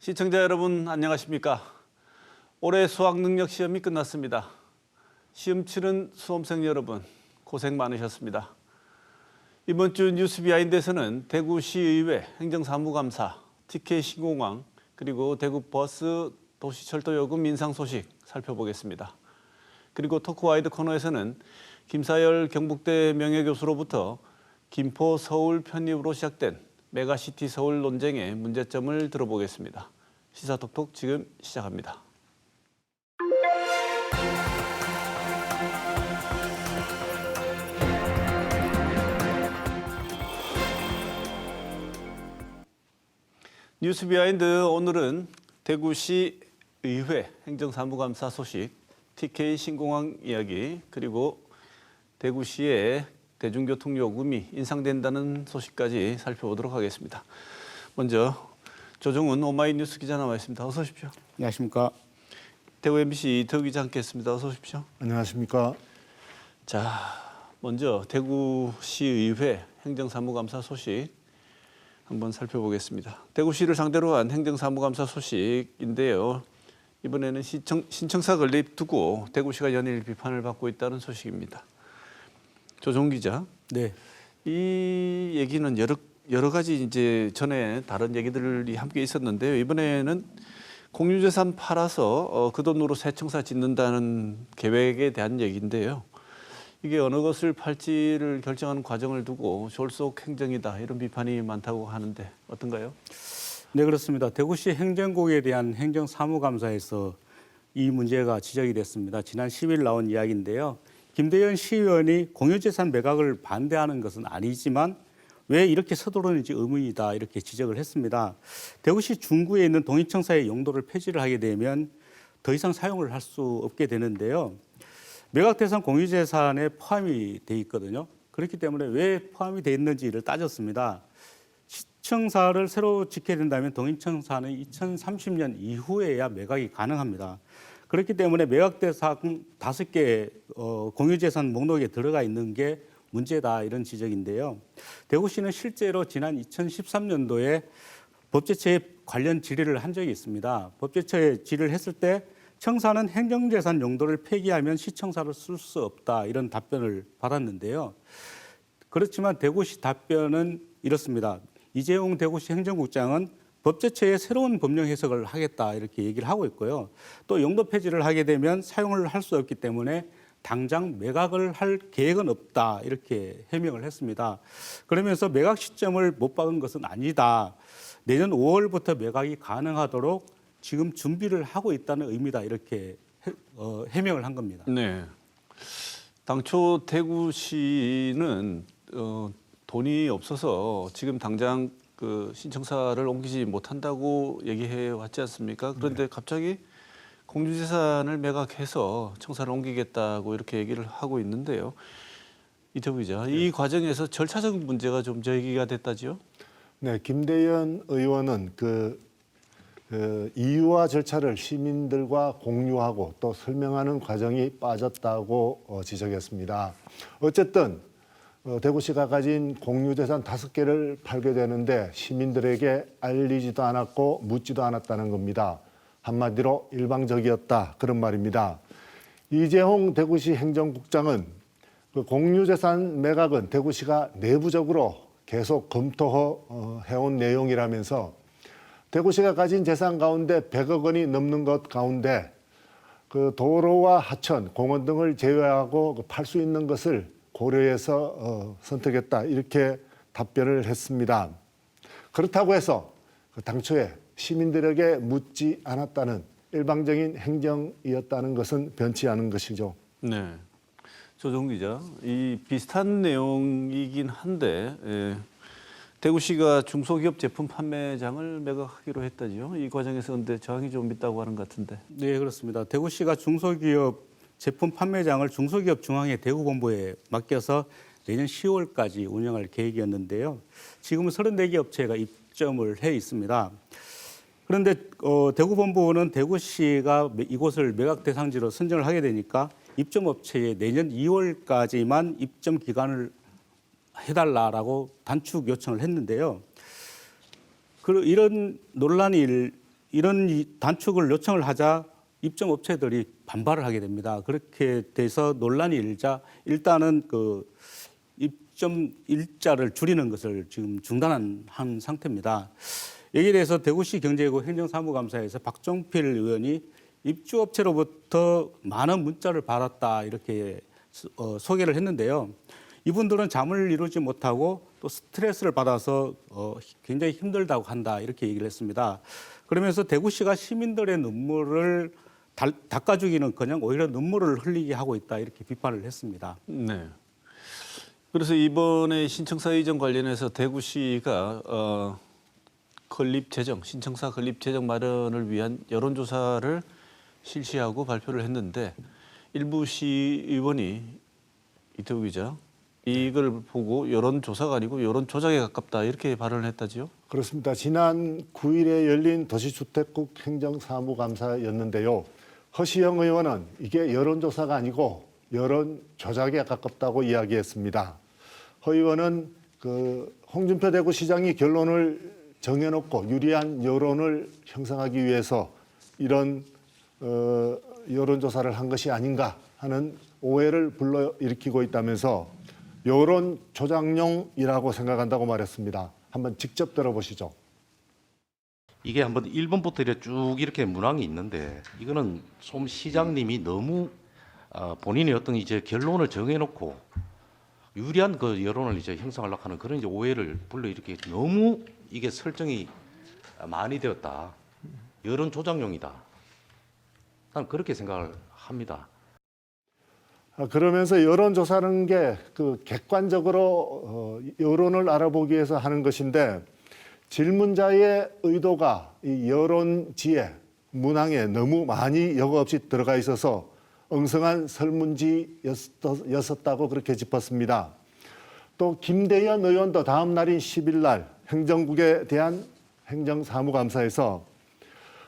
시청자 여러분 안녕하십니까? 올해 수학능력 시험이 끝났습니다. 시험 치른 수험생 여러분 고생 많으셨습니다. 이번 주 뉴스 비하인드에서는 대구시의회 행정사무감사, TK 신공항 그리고 대구 버스 도시철도요금 인상 소식 살펴보겠습니다. 그리고 토크와이드 코너에서는 김사열 경북대 명예교수로부터 김포 서울 편입으로 시작된 메가시티 서울 논쟁의 문제점을 들어보겠습니다. 시사톡톡 지금 시작합니다. 뉴스 비하인드 오늘은 대구시 의회 행정사무감사 소식, TK 신공항 이야기, 그리고 대구시의 대중교통 요금이 인상된다는 소식까지 살펴보도록 하겠습니다. 먼저 조정훈 오마이뉴스 기자 나와 있습니다. 어서 오십시오. 안녕하십니까. 대구 MBC 이태우 기자 함께했습니다. 어서 오십시오. 안녕하십니까. 자, 먼저 대구시의회 행정사무감사 소식 한번 살펴보겠습니다. 대구시를 상대로 한 행정사무감사 소식인데요. 이번에는 신청사 건립 두고 대구시가 연일 비판을 받고 있다는 소식입니다. 조정 기자. 네. 이 얘기는 여러 가지 이제 전에 다른 얘기들이 함께 있었는데요. 이번에는 공유재산 팔아서 그 돈으로 새 청사 짓는다는 계획에 대한 얘기인데요. 이게 어느 것을 팔지를 결정하는 과정을 두고 졸속 행정이다 이런 비판이 많다고 하는데 어떤가요? 네, 그렇습니다. 대구시 행정국에 대한 행정사무감사에서 이 문제가 지적이 됐습니다. 지난 10일 나온 이야기인데요. 김대현 시의원이 공유재산 매각을 반대하는 것은 아니지만 왜 이렇게 서두르는지 의문이다 이렇게 지적을 했습니다. 대구시 중구에 있는 동인청사의 용도를 폐지를 하게 되면 더 이상 사용을 할 수 없게 되는데요. 매각 대상 공유재산에 포함이 돼 있거든요. 그렇기 때문에 왜 포함이 돼 있는지를 따졌습니다. 시청사를 새로 짓게 된다면 동인청사는 2030년 이후에야 매각이 가능합니다. 그렇기 때문에 매각 대상 5개 공유재산 목록에 들어가 있는 게 문제다 이런 지적인데요. 대구시는 실제로 지난 2013년도에 법제처에 관련 질의를 한 적이 있습니다. 법제처에 질의를 했을 때 청사는 행정재산 용도를 폐기하면 시청사를 쓸 수 없다 이런 답변을 받았는데요. 그렇지만 대구시 답변은 이렇습니다. 이재용 대구시 행정국장은 법제처에 새로운 법령 해석을 하겠다 이렇게 얘기를 하고 있고요. 또 용도 폐지를 하게 되면 사용을 할 수 없기 때문에 당장 매각을 할 계획은 없다 이렇게 해명을 했습니다. 그러면서 매각 시점을 못 박은 것은 아니다. 내년 5월부터 매각이 가능하도록 지금 준비를 하고 있다는 의미다 이렇게 해명을 한 겁니다. 네. 당초 대구시는 돈이 없어서 지금 당장 그 신청사를 옮기지 못한다고 얘기해 왔지 않습니까? 그런데 갑자기 공유재산을 매각해서 청사를 옮기겠다고 이렇게 얘기를 하고 있는데요. 이태우 기자, 이 과정에서 절차적 문제가 좀 제기가 됐다지요? 네, 김대현 의원은 그 이유와 절차를 시민들과 공유하고 또 설명하는 과정이 빠졌다고 지적했습니다. 어쨌든 대구시가 가진 공유재산 5개를 팔게 되는데 시민들에게 알리지도 않았고 묻지도 않았다는 겁니다. 한마디로 일방적이었다 그런 말입니다. 이재홍 대구시 행정국장은 그 공유재산 매각은 대구시가 내부적으로 계속 검토해온 내용이라면서 대구시가 가진 재산 가운데 100억 원이 넘는 것 가운데 그 도로와 하천, 공원 등을 제외하고 팔 수 있는 것을 고려해서 선택했다 이렇게 답변을 했습니다. 그렇다고 해서 그 당초에 시민들에게 묻지 않았다는 일방적인 행정이었다는 것은 변치 않은 것이죠. 네. 조정 기자, 이 비슷한 내용이긴 한데 대구시가 중소기업 제품 판매장을 매각하기로 했다지요. 이 과정에서 근데 저항이 좀 있다고 하는 것 같은데. 네, 그렇습니다. 대구시가 중소기업 제품 판매장을 중소기업 중앙회 대구본부에 맡겨서 내년 10월까지 운영할 계획이었는데요. 지금은 34개 업체가 입점을 해 있습니다. 그런데 대구본부는 대구시가 이곳을 매각 대상지로 선정을 하게 되니까 입점업체에 내년 2월까지만 입점 기간을 해달라라고 단축 요청을 했는데요. 이런 논란이 이런 단축을 요청을 하자 입점 업체들이 반발을 하게 됩니다. 그렇게 돼서 논란이 일자 일단은 그 입점 일자를 줄이는 것을 지금 중단한 상태입니다. 여기에 대해서 대구시 경제구 행정사무감사에서 박종필 의원이 입주업체로부터 많은 문자를 받았다 이렇게 소개를 했는데요. 이분들은 잠을 이루지 못하고 또 스트레스를 받아서 굉장히 힘들다고 한다 이렇게 얘기를 했습니다. 그러면서 대구시가 시민들의 눈물을 닦아주기는커녕 오히려 눈물을 흘리게 하고 있다 이렇게 비판을 했습니다. 네. 그래서 이번에 신청사 이전 관련해서 대구시가 신청사 건립 재정 마련을 위한 여론조사를 실시하고 발표를 했는데 일부 시의원이 이태우 기자 이걸 보고 여론조사가 아니고 여론조작에 가깝다 이렇게 발언을 했다지요? 그렇습니다. 지난 9일에 열린 도시주택국 행정사무감사였는데요. 허시영 의원은 이게 여론조사가 아니고 여론조작에 가깝다고 이야기했습니다. 허 의원은 홍준표 대구시장이 결론을 정해놓고 유리한 여론을 형성하기 위해서 이런 여론조사를 한 것이 아닌가 하는 오해를 불러일으키고 있다면서 여론 조작용이라고 생각한다고 말했습니다. 한번 직접 들어보시죠. 이게 한번 1번부터 이렇게 쭉 이렇게 문항이 있는데 이거는 좀 시장님이 너무 본인의 어떤 이제 결론을 정해놓고 유리한 그 여론을 이제 형성하려고 하는 그런 이제 오해를 불러일으키기 너무 이게 설정이 많이 되었다. 여론 조작용이다. 난 그렇게 생각을 합니다. 그러면서 여론조사라는 게 객관적으로 여론을 알아보기 위해서 하는 것인데 질문자의 의도가 이 여론지에 문항에 너무 많이 여과 없이 들어가 있어서 엉성한 설문지였었다고 그렇게 짚었습니다. 또 김대현 의원도 다음 날인 10일 날 행정국에 대한 행정사무감사에서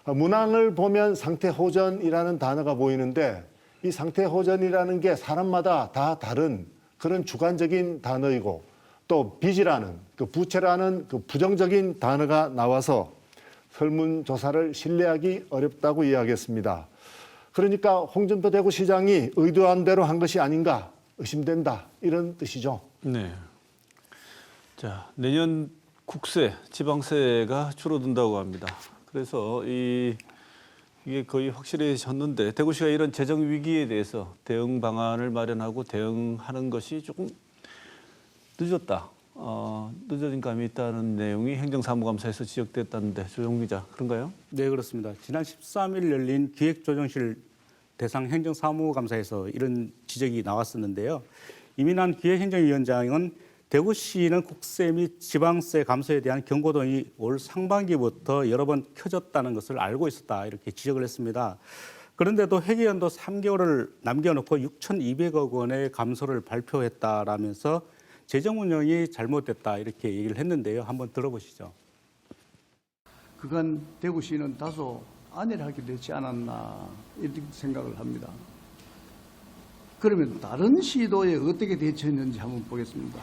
문항을 보면 상태호전이라는 단어가 보이는데 이 상태호전이라는 게 사람마다 다 다른 그런 주관적인 단어이고 또 빚이라는 부채라는 부정적인 단어가 나와서 설문조사를 신뢰하기 어렵다고 이야기했습니다. 그러니까 홍준표 대구시장이 의도한 대로 한 것이 아닌가 의심된다 이런 뜻이죠. 네. 자, 내년 국세, 지방세가 줄어든다고 합니다. 그래서 이게 거의 확실해졌는데 대구시가 이런 재정 위기에 대해서 대응 방안을 마련하고 대응하는 것이 조금 늦었다. 늦어진 감이 있다는 내용이 행정사무감사에서 지적됐다는데 조용 기자 그런가요? 네, 그렇습니다. 지난 13일 열린 기획조정실 대상 행정사무감사에서 이런 지적이 나왔었는데요. 이민환 기획행정위원장은 대구시는 국세 및 지방세 감소에 대한 경고등이 올 상반기부터 여러 번 켜졌다는 것을 알고 있었다 이렇게 지적을 했습니다. 그런데도 회계연도 3개월을 남겨놓고 6,200억 원의 감소를 발표했다라면서 재정 운영이 잘못됐다 이렇게 얘기를 했는데요. 한번 들어보시죠. 그간 대구시는 다소 안일하게 되지 않았나 이렇게 생각을 합니다. 그러면 다른 시도에 어떻게 대처했는지 한번 보겠습니다.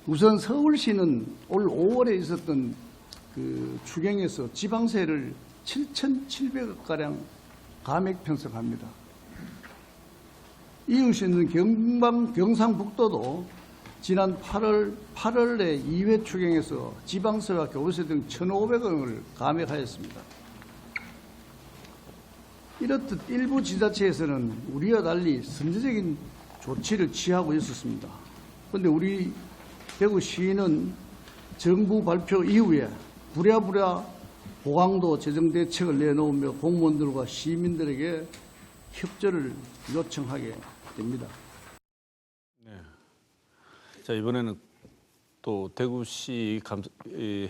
우선 서울시는 올 5월에 있었던 그 추경에서 지방세를 7,700억 가량 감액 편성합니다. 이웃이 있는 경상북도도 지난 8월에 2회 추경에서 지방세와 교부세 등 1,500억을 감액하였습니다. 이렇듯 일부 지자체에서는 우리와 달리 선제적인 조치를 취하고 있었습니다. 그런데 우리 대구시는 정부 발표 이후에 부랴부랴 고강도 재정대책을 내놓으며 공무원들과 시민들에게 협조를 요청하게 됩니다. 네. 자, 이번에는 또 대구시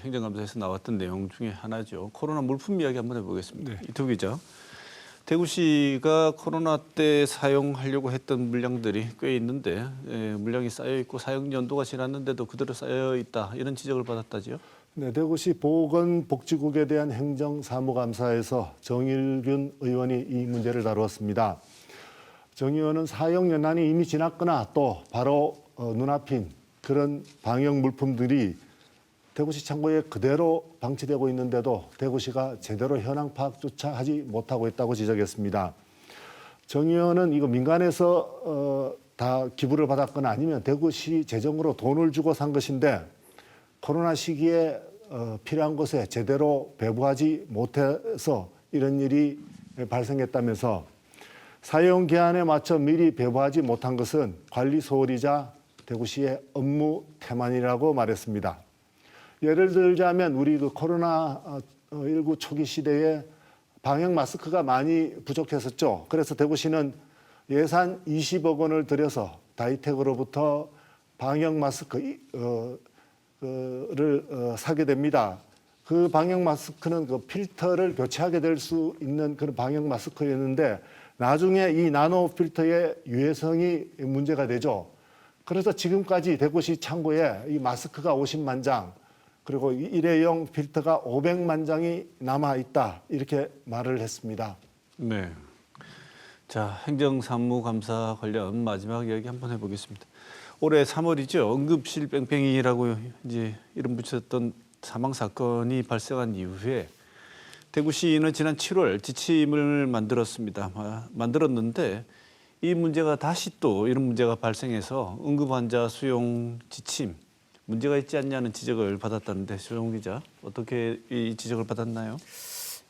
행정감사에서 나왔던 내용 중에 하나죠. 코로나 물품 이야기 한번 해보겠습니다. 네. 이태우 기자. 대구시가 코로나 때 사용하려고 했던 물량들이 꽤 있는데 물량이 쌓여 있고 사용 연도가 지났는데도 그대로 쌓여 있다 이런 지적을 받았다지요? 네, 대구시 보건복지국에 대한 행정사무감사에서 정일균 의원이 이 문제를 다루었습니다. 정 의원은 사용 연한이 이미 지났거나 또 바로 눈앞인 그런 방역 물품들이 대구시 창고에 그대로 방치되고 있는데도 대구시가 제대로 현황 파악조차 하지 못하고 있다고 지적했습니다. 정 의원은 이거 민간에서 다 기부를 받았거나 아니면 대구시 재정으로 돈을 주고 산 것인데 코로나 시기에 필요한 곳에 제대로 배부하지 못해서 이런 일이 발생했다면서 사용 기한에 맞춰 미리 배부하지 못한 것은 관리 소홀이자 대구시의 업무 태만이라고 말했습니다. 예를 들자면 우리 그 코로나19 초기 시대에 방역 마스크가 많이 부족했었죠. 그래서 대구시는 예산 20억 원을 들여서 다이텍으로부터 방역 마스크를 사게 됩니다. 그 방역 마스크는 그 필터를 교체하게 될 수 있는 그런 방역 마스크였는데 나중에 이 나노 필터의 유해성이 문제가 되죠. 그래서 지금까지 대구시 창고에 이 마스크가 50만 장, 그리고 일회용 필터가 500만 장이 남아 있다 이렇게 말을 했습니다. 네. 자, 행정사무감사 관련 마지막 이야기 한번 해보겠습니다. 올해 3월이죠. 응급실 뺑뺑이라고 이제 이름 붙였던 사망 사건이 발생한 이후에 대구시는 지난 7월 지침을 만들었는데 이 문제가 다시 또 이런 문제가 발생해서 응급환자 수용 지침 문제가 있지 않냐는 지적을 받았다는데 조정 기자 어떻게 이 지적을 받았나요?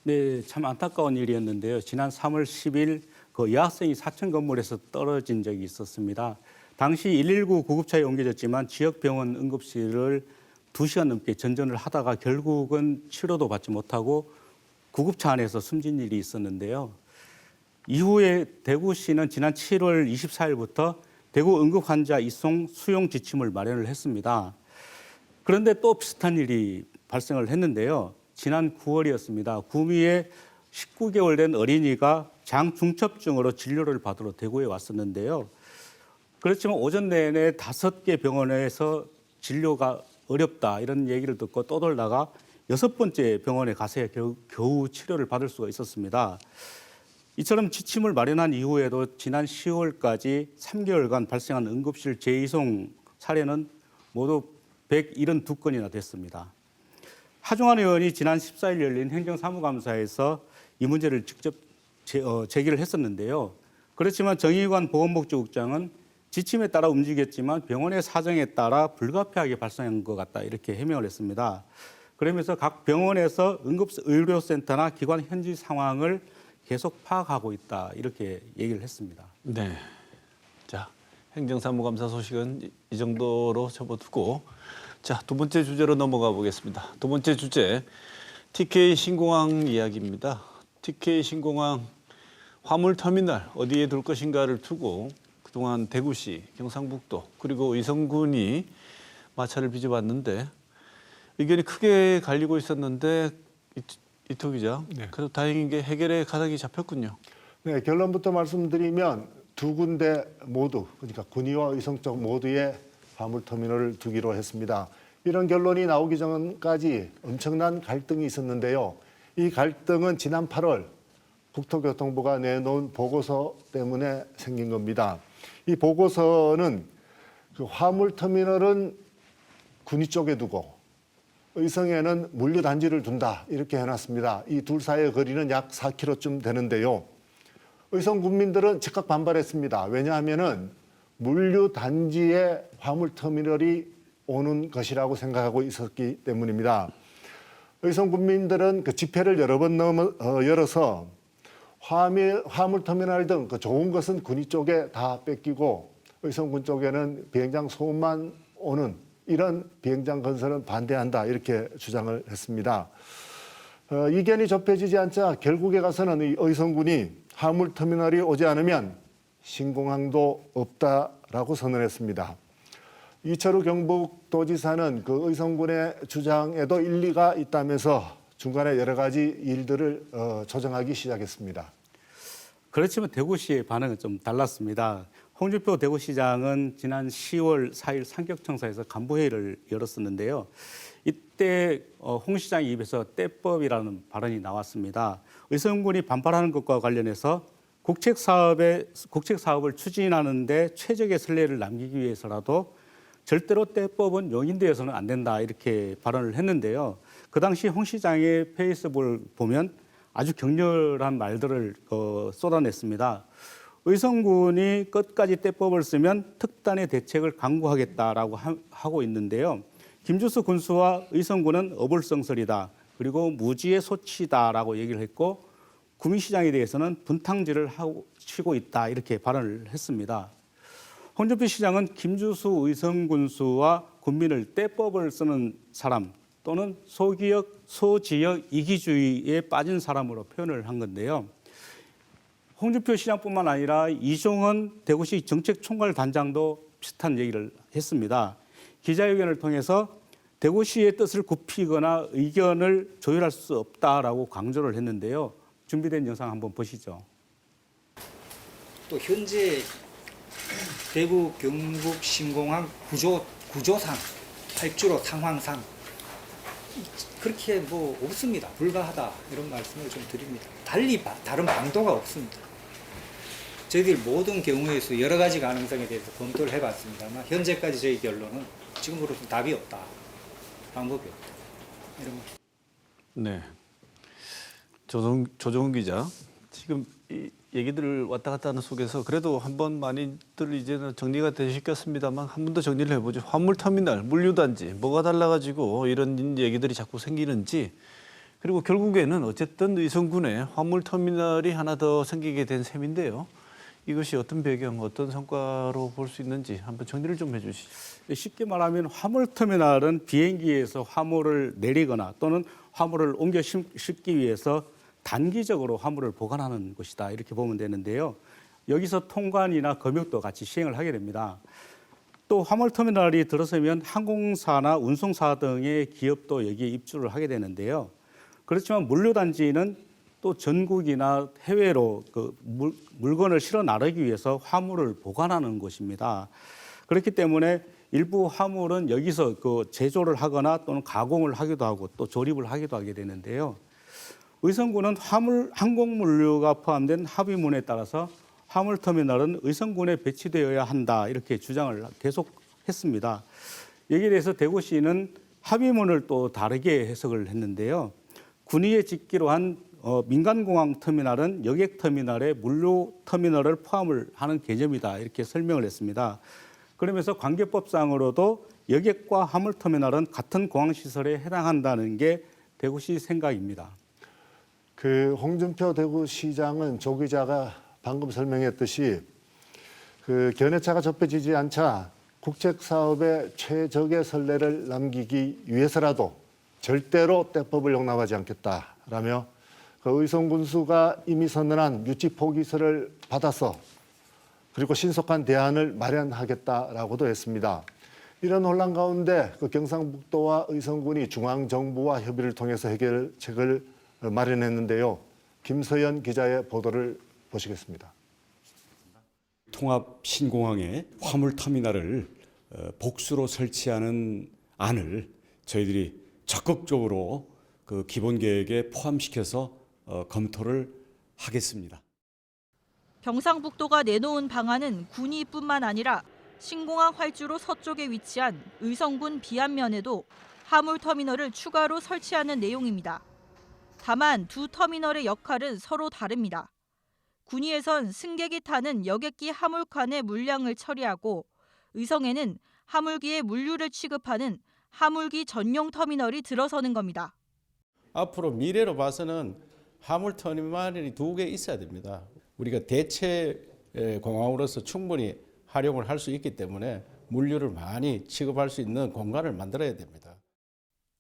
네, 참 안타까운 일이었는데요. 지난 3월 10일 그 여학생이 사천 건물에서 떨어진 적이 있었습니다. 당시 119 구급차에 옮겨졌지만 지역 병원 응급실을 2시간 넘게 전전을 하다가 결국은 치료도 받지 못하고 구급차 안에서 숨진 일이 있었는데요. 이후에 대구시는 지난 7월 24일부터 대구 응급환자 이송 수용 지침을 마련을 했습니다. 그런데 또 비슷한 일이 발생을 했는데요. 지난 9월이었습니다. 구미에 19개월 된 어린이가 장중첩증으로 진료를 받으러 대구에 왔었는데요. 그렇지만 오전 내내 5개 병원에서 진료가 어렵다 이런 얘기를 듣고 떠돌다가 6번째 병원에 가서야 겨우 치료를 받을 수가 있었습니다. 이처럼 지침을 마련한 이후에도 지난 10월까지 3개월간 발생한 응급실 재이송 사례는 모두 172건이나 됐습니다. 하중한 의원이 지난 14일 열린 행정사무감사에서 이 문제를 직접 제기를 했었는데요. 그렇지만 정의관 보건복지국장은 지침에 따라 움직였지만 병원의 사정에 따라 불가피하게 발생한 것 같다 이렇게 해명을 했습니다. 그러면서 각 병원에서 응급의료센터나 기관 현지 상황을 계속 파악하고 있다 이렇게 얘기를 했습니다. 네. 자, 행정사무감사 소식은 이 정도로 접어두고 자, 두 번째 주제로 넘어가 보겠습니다. 두 번째 주제 TK 신공항 이야기입니다. TK 신공항 화물터미널 어디에 둘 것인가를 두고 그동안 대구시, 경상북도 그리고 의성군이 마찰을 빚어봤는데 의견이 크게 갈리고 있었는데 이토 기자, 네. 그래도 다행인 게 해결의 가닥이 잡혔군요. 네, 결론부터 말씀드리면 두 군데 모두, 그러니까 군위와 의성 쪽 모두에 화물터미널을 두기로 했습니다. 이런 결론이 나오기 전까지 엄청난 갈등이 있었는데요. 이 갈등은 지난 8월 국토교통부가 내놓은 보고서 때문에 생긴 겁니다. 이 보고서는 그 화물터미널은 군위 쪽에 두고 의성에는 물류단지를 둔다 이렇게 해놨습니다. 이 둘 사이의 거리는 약 4km쯤 되는데요. 의성 군민들은 즉각 반발했습니다. 왜냐하면은 물류단지에 화물터미널이 오는 것이라고 생각하고 있었기 때문입니다. 의성 군민들은 그 집회를 여러 번 열어서 화물터미널 등 그 좋은 것은 군위 쪽에 다 뺏기고 의성군 쪽에는 비행장 소음만 오는 이런 비행장 건설은 반대한다 이렇게 주장을 했습니다. 이견이 좁혀지지 않자 결국에 가서는 이 의성군이 화물터미널이 오지 않으면 신공항도 없다라고 선언했습니다. 이철우 경북도지사는 그 의성군의 주장에도 일리가 있다면서 중간에 여러 가지 일들을 조정하기 시작했습니다. 그렇지만 대구시의 반응은 좀 달랐습니다. 홍준표 대구시장은 지난 10월 4일 상격청사에서 간부회의를 열었었는데요. 이때 홍 시장의 입에서 떼법이라는 발언이 나왔습니다. 의성군이 반발하는 것과 관련해서 국책 사업을 추진하는데 최적의 선례를 남기기 위해서라도 절대로 떼법은 용인되어서는 안 된다 이렇게 발언을 했는데요. 그 당시 홍 시장의 페이스북을 보면 아주 격렬한 말들을 쏟아냈습니다. 의성군이 끝까지 떼법을 쓰면 특단의 대책을 강구하겠다라고 하고 있는데요. 김주수 군수와 의성군은 어불성설이다. 그리고 무지의 소치다라고 얘기를 했고 구미시장에 대해서는 분탕질을 치고 있다 이렇게 발언을 했습니다. 홍준표 시장은 김주수 의성군수와 군민을 떼법을 쓰는 사람 또는 소지역 이기주의에 빠진 사람으로 표현을 한 건데요. 홍준표 시장뿐만 아니라 이종헌 대구시 정책총괄단장도 비슷한 얘기를 했습니다. 기자회견을 통해서 대구시의 뜻을 굽히거나 의견을 조율할 수 없다라고 강조를 했는데요. 준비된 영상 한번 보시죠. 또 현재 대구 경북 신공항 구조상 활주로 상황상 그렇게 뭐 없습니다. 불가하다 이런 말씀을 좀 드립니다. 달리 다른 방도가 없습니다. 저희들 모든 경우에서 여러 가지 가능성에 대해서 검토를 해봤습니다만 현재까지 저희 결론은 지금으로서 답이 없다. 방법이 없다. 이런 거. 네. 조정훈 기자, 지금 이 얘기들을 왔다 갔다 하는 속에서 그래도 한번 많이들 이제는 정리가 되셨겠습니다만 한 번 더 정리를 해보죠. 화물터미널, 물류단지 뭐가 달라가지고 이런 얘기들이 자꾸 생기는지, 그리고 결국에는 어쨌든 의성군에 화물터미널이 하나 더 생기게 된 셈인데요. 이것이 어떤 배경, 어떤 성과로 볼 수 있는지 한번 정리를 좀 해주시죠. 쉽게 말하면 화물터미널은 비행기에서 화물을 내리거나 또는 화물을 옮겨 싣기 위해서 단기적으로 화물을 보관하는 곳이다 이렇게 보면 되는데요. 여기서 통관이나 검역도 같이 시행을 하게 됩니다. 또 화물터미널이 들어서면 항공사나 운송사 등의 기업도 여기에 입주를 하게 되는데요. 그렇지만 물류단지는 또 전국이나 해외로 그 물건을 실어 나르기 위해서 화물을 보관하는 곳입니다. 그렇기 때문에 일부 화물은 여기서 그 제조를 하거나 또는 가공을 하기도 하고 또 조립을 하기도 하게 되는데요. 의성군은 항공물류가 포함된 합의문에 따라서 화물터미널은 의성군에 배치되어야 한다 이렇게 주장을 계속 했습니다. 여기에 대해서 대구시는 합의문을 또 다르게 해석을 했는데요. 군위에 짓기로 한 민간공항 터미널은 여객터미널에 물류터미널을 포함을 하는 개념이다 이렇게 설명을 했습니다. 그러면서 관계법상으로도 여객과 화물터미널은 같은 공항시설에 해당한다는 게 대구시 생각입니다. 그 홍준표 대구시장은 조 기자가 방금 설명했듯이 그 견해차가 좁혀지지 않자 국책 사업에 최적의 선례를 남기기 위해서라도 절대로 떼법을 용납하지 않겠다라며 그 의성군수가 이미 선언한 유치 포기서를 받아서 그리고 신속한 대안을 마련하겠다라고도 했습니다. 이런 혼란 가운데 그 경상북도와 의성군이 중앙정부와 협의를 통해서 해결책을 마련했는데요. 김서연 기자의 보도를 보시겠습니다. 통합 신공항에 화물터미널을 복수로 설치하는 안을 저희들이 적극적으로 그 기본 계획에 포함시켜서 검토를 하겠습니다. 경상북도가 내놓은 방안은 군위뿐만 아니라 신공항 활주로 서쪽에 위치한 의성군 비안면에도 화물터미널을 추가로 설치하는 내용입니다. 다만 두 터미널의 역할은 서로 다릅니다. 군위에선 승객이 타는 여객기 화물칸의 물량을 처리하고 의성에는 화물기에 물류를 취급하는 화물기 전용 터미널이 들어서는 겁니다. 앞으로 미래로 봐서는 화물터미널이 2개 있어야 됩니다. 우리가 대체 공항으로서 충분히 활용을 할 수 있기 때문에 물류를 많이 취급할 수 있는 공간을 만들어야 됩니다.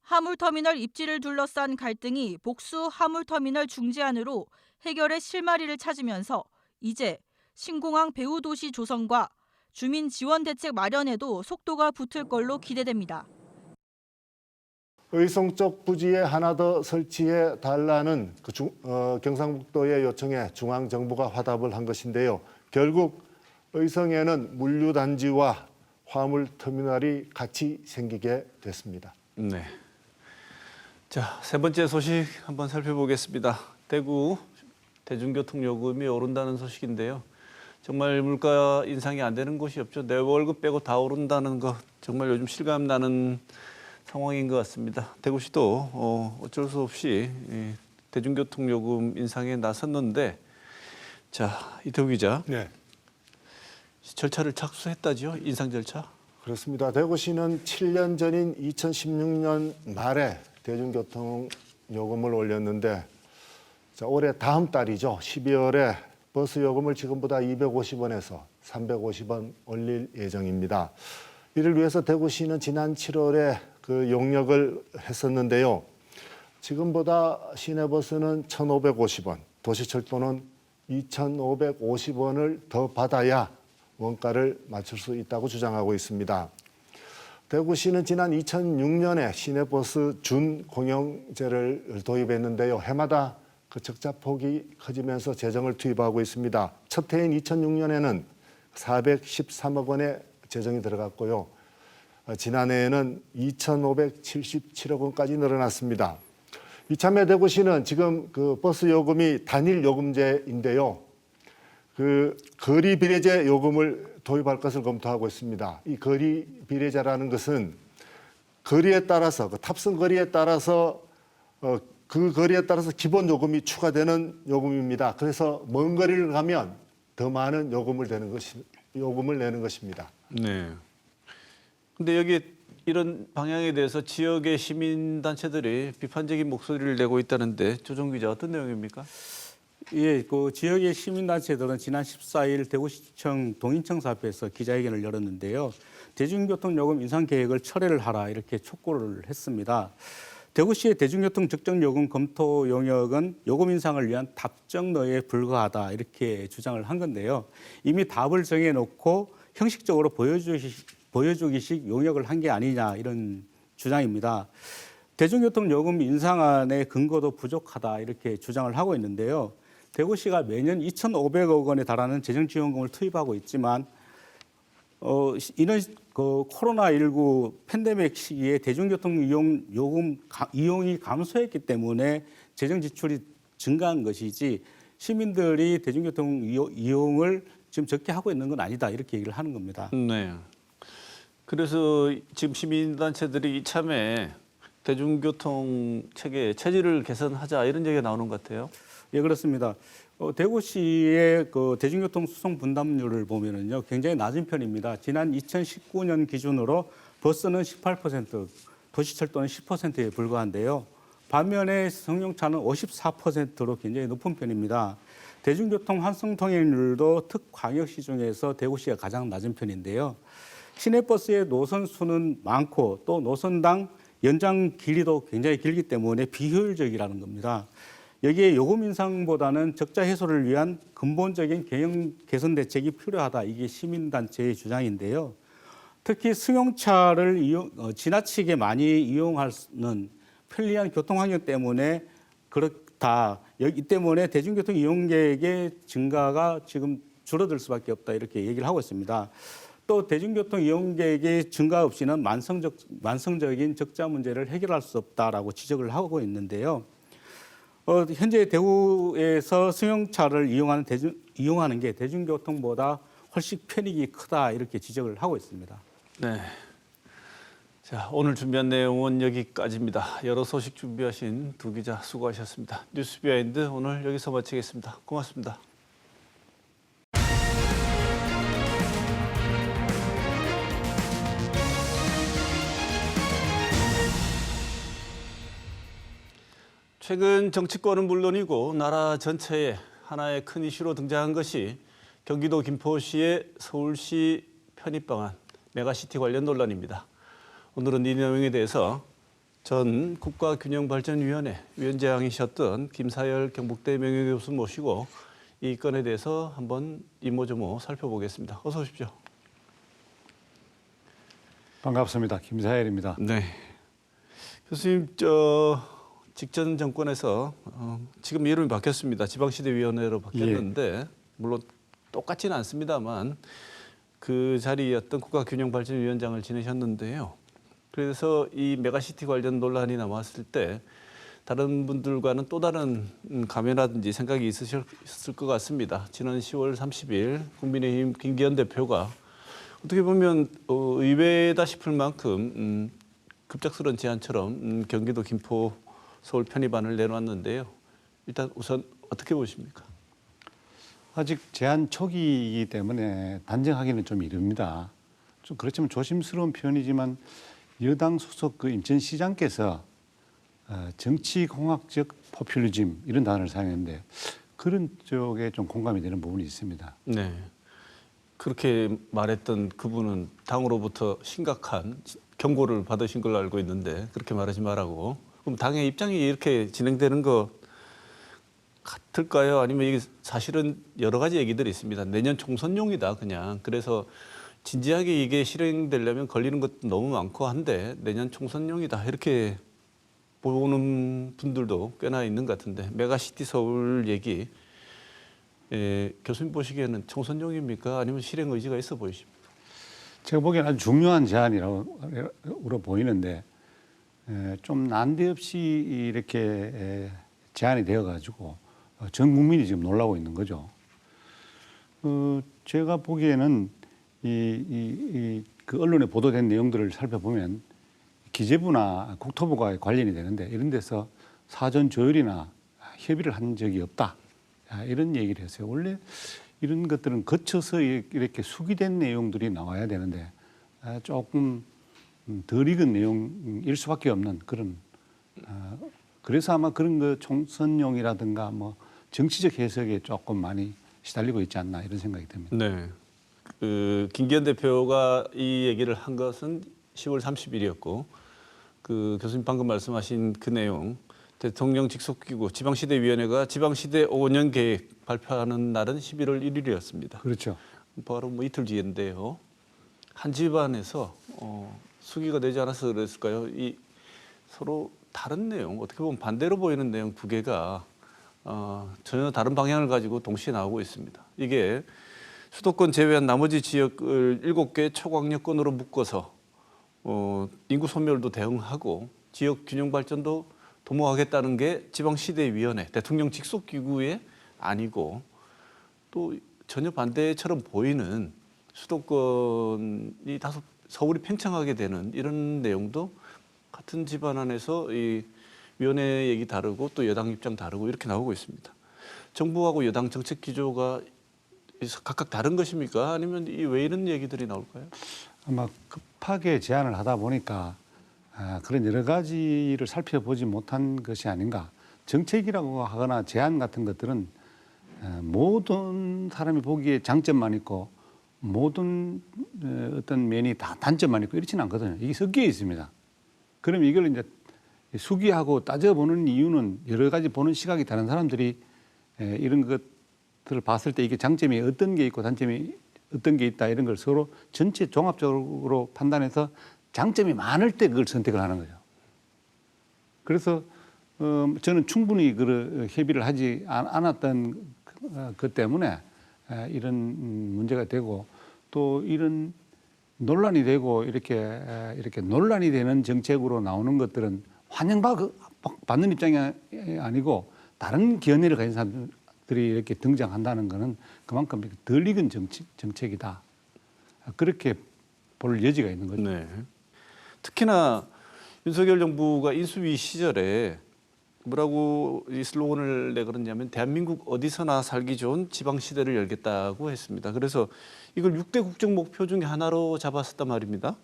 화물터미널 입지를 둘러싼 갈등이 복수 화물터미널 중재안으로 해결의 실마리를 찾으면서 이제 신공항 배후도시 조성과 주민 지원 대책 마련에도 속도가 붙을 걸로 기대됩니다. 의성 쪽 부지에 하나 더 설치해 달라는 경상북도의 요청에 중앙정부가 화답을 한 것인데요. 결국 의성에는 물류단지와 화물터미널이 같이 생기게 됐습니다. 네. 자, 세 번째 소식 한번 살펴보겠습니다. 대구 대중교통 요금이 오른다는 소식인데요. 정말 물가 인상이 안 되는 곳이 없죠. 내 월급 빼고 다 오른다는 거 정말 요즘 실감 나는 상황인 것 같습니다. 대구시도 어쩔 수 없이 대중교통 요금 인상에 나섰는데, 자, 이태우 기자, 네. 절차를 착수했다죠? 인상 절차? 그렇습니다. 대구시는 7년 전인 2016년 말에 대중교통 요금을 올렸는데, 자, 올해 다음 달이죠. 12월에 버스 요금을 지금보다 250원에서 350원 올릴 예정입니다. 이를 위해서 대구시는 지난 7월에 그 용역을 했었는데요. 지금보다 시내버스는 1,550원, 도시철도는 2,550원을 더 받아야 원가를 맞출 수 있다고 주장하고 있습니다. 대구시는 지난 2006년에 시내버스 준공영제를 도입했는데요. 해마다 그 적자폭이 커지면서 재정을 투입하고 있습니다. 첫 해인 2006년에는 413억 원의 재정이 들어갔고요. 지난해에는 2,577억 원까지 늘어났습니다. 이참에 대구시는 지금 그 버스 요금이 단일 요금제인데요. 그 거리 비례제 요금을 도입할 것을 검토하고 있습니다. 이 거리 비례제라는 것은 거리에 따라서 그 탑승 거리에 따라서 그 거리에 따라서 기본 요금이 추가되는 요금입니다. 그래서 먼 거리를 가면 더 많은 요금을 내는 것입니다. 네. 근데 여기 이런 방향에 대해서 지역의 시민단체들이 비판적인 목소리를 내고 있다는데, 조정 기자, 어떤 내용입니까? 예, 그 지역의 시민단체들은 지난 14일 대구시청 동인청사 앞에서 기자회견을 열었는데요. 대중교통 요금 인상 계획을 철회를 하라 이렇게 촉구를 했습니다. 대구시의 대중교통 적정 요금 검토 용역은 요금 인상을 위한 답정너에 불과하다 이렇게 주장을 한 건데요. 이미 답을 정해놓고 형식적으로 보여주기식 용역을 한 게 아니냐 이런 주장입니다. 대중교통 요금 인상안의 근거도 부족하다 이렇게 주장을 하고 있는데요. 대구시가 매년 2,500억 원에 달하는 재정지원금을 투입하고 있지만 이런 그 코로나19 팬데믹 시기에 대중교통 이용이 감소했기 때문에 재정 지출이 증가한 것이지 시민들이 대중교통 이용을 지금 적게 하고 있는 건 아니다 이렇게 얘기를 하는 겁니다. 네. 그래서 지금 시민단체들이 이참에 대중교통 체계 체질을 개선하자 이런 얘기가 나오는 것 같아요. 예, 그렇습니다. 대구시의 그 대중교통 수송 분담률을 보면은요, 굉장히 낮은 편입니다. 지난 2019년 기준으로 버스는 18%, 도시철도는 10%에 불과한데요. 반면에 승용차는 54%로 굉장히 높은 편입니다. 대중교통 환승 통행률도 특광역시 중에서 대구시가 가장 낮은 편인데요. 시내버스의 노선 수는 많고 또 노선당 연장 길이도 굉장히 길기 때문에 비효율적이라는 겁니다. 여기에 요금 인상보다는 적자 해소를 위한 근본적인 경영 개선 대책이 필요하다. 이게 시민단체의 주장인데요. 특히 승용차를 지나치게 많이 이용하는 편리한 교통 환경 때문에 그렇다. 이 때문에 대중교통 이용객의 증가가 지금 줄어들 수밖에 없다. 이렇게 얘기를 하고 있습니다. 또 대중교통 이용객의 증가 없이는 만성적인 적자 문제를 해결할 수 없다라고 지적을 하고 있는데요. 현재 대구에서 승용차를 이용하는 게 대중교통보다 훨씬 편익이 크다 이렇게 지적을 하고 있습니다. 네. 자, 오늘 준비한 내용은 여기까지입니다. 여러 소식 준비하신 두 기자 수고하셨습니다. 뉴스 비하인드 오늘 여기서 마치겠습니다. 고맙습니다. 최근 정치권은 물론이고 나라 전체에 하나의 큰 이슈로 등장한 것이 경기도 김포시의 서울시 편입 방안 메가시티 관련 논란입니다. 오늘은 이 내용에 대해서 전 국가균형발전위원회 위원장이셨던 김사열 경북대 명예교수 모시고 이 건에 대해서 한번 이모저모 살펴보겠습니다. 어서 오십시오. 반갑습니다. 김사열입니다. 네, 교수님 직전 정권에서 지금 이름이 바뀌었습니다. 지방시대위원회로 바뀌었는데 물론 똑같지는 않습니다만 그 자리였던 국가균형발전위원장을 지내셨는데요. 그래서 이 메가시티 관련 논란이 나왔을 때 다른 분들과는 또 다른 감회라든지 생각이 있으셨을 것 같습니다. 지난 10월 30일 국민의힘 김기현 대표가 어떻게 보면 의외다 싶을 만큼 급작스런 제안처럼 경기도 김포 서울 편입안을 내놓았는데요. 일단 우선 어떻게 보십니까? 아직 제안 초기이기 때문에 단정하기는 좀 이릅니다. 좀 그렇지만 조심스러운 표현이지만 여당 소속 그 인천시장께서 정치공학적 포퓰리즘 이런 단어를 사용했는데 그런 쪽에 좀 공감이 되는 부분이 있습니다. 네. 그렇게 말했던 그분은 당으로부터 심각한 경고를 받으신 걸로 알고 있는데 그렇게 말하지 말라고. 그럼 당의 입장이 이렇게 진행되는 것 같을까요? 아니면 이게 사실은 여러 가지 얘기들이 있습니다. 내년 총선용이다 그냥. 그래서 진지하게 이게 실행되려면 걸리는 것도 너무 많고 한데 내년 총선용이다 이렇게 보는 분들도 꽤나 있는 것 같은데 메가시티 서울 얘기 교수님 보시기에는 총선용입니까? 아니면 실행 의지가 있어 보이십니까? 제가 보기에는 아주 중요한 제안이라고 보이는데 좀 난데없이 이렇게 제안이 되어가지고 전 국민이 지금 놀라고 있는 거죠. 제가 보기에는 그 언론에 보도된 내용들을 살펴보면 기재부나 국토부가 관련이 되는데 이런 데서 사전 조율이나 협의를 한 적이 없다. 이런 얘기를 했어요. 원래 이런 것들은 거쳐서 이렇게 숙의된 내용들이 나와야 되는데 조금 덜 익은 내용일 수밖에 없는 그런 그래서 아마 그런 거 총선용이라든가 뭐 정치적 해석에 조금 많이 시달리고 있지 않나 이런 생각이 듭니다. 네. 김기현 대표가 이 얘기를 한 것은 10월 30일이었고 그 교수님 방금 말씀하신 그 내용 대통령 직속기구 지방시대위원회가 지방시대 5년 계획 발표하는 날은 11월 1일이었습니다. 그렇죠. 바로 뭐 이틀 뒤인데요. 한 집안에서 수기가 되지 않아서 그랬을까요? 이 서로 다른 내용, 어떻게 보면 반대로 보이는 내용 두 개가 전혀 다른 방향을 가지고 동시에 나오고 있습니다. 이게 수도권 제외한 나머지 지역을 7개 초광역권으로 묶어서 인구 소멸도 대응하고 지역 균형 발전도 도모하겠다는 게 지방시대위원회, 대통령 직속기구의 아니고 또 전혀 반대처럼 보이는 수도권이 다소 서울이 팽창하게 되는 이런 내용도 같은 집안 안에서 이 위원회 얘기 다르고 또 여당 입장 다르고 이렇게 나오고 있습니다. 정부하고 여당 정책 기조가 각각 다른 것입니까? 아니면 왜 이런 얘기들이 나올까요? 아마 급하게 제안을 하다 보니까 그런 여러 가지를 살펴보지 못한 것이 아닌가. 정책이라고 하거나 제안 같은 것들은 모든 사람이 보기에 장점만 있고 모든 어떤 면이 다 단점만 있고 이렇지는 않거든요. 이게 섞여 있습니다. 그럼 이걸 이제 수기하고 따져보는 이유는 여러 가지 보는 시각이 다른 사람들이 이런 것들을 봤을 때 이게 장점이 어떤 게 있고 단점이 어떤 게 있다 이런 걸 서로 전체 종합적으로 판단해서 장점이 많을 때 그걸 선택을 하는 거죠. 그래서 저는 충분히 그 협의를 하지 않았던 것 때문에 이런 문제가 되고 또 이런 논란이 되고 이렇게 논란이 되는 정책으로 나오는 것들은 환영받는 입장이 아니고 다른 견해를 가진 사람들이 이렇게 등장한다는 것은 그만큼 덜 익은 정책이다. 그렇게 볼 여지가 있는 거죠. 네. 특히나 윤석열 정부가 인수위 시절에 뭐라고 이 슬로건을 내걸었냐면 대한민국 어디서나 살기 좋은 지방시대를 열겠다고 했습니다. 그래서 이걸 6대 국정 목표 중에 하나로 잡았었단 말입니다.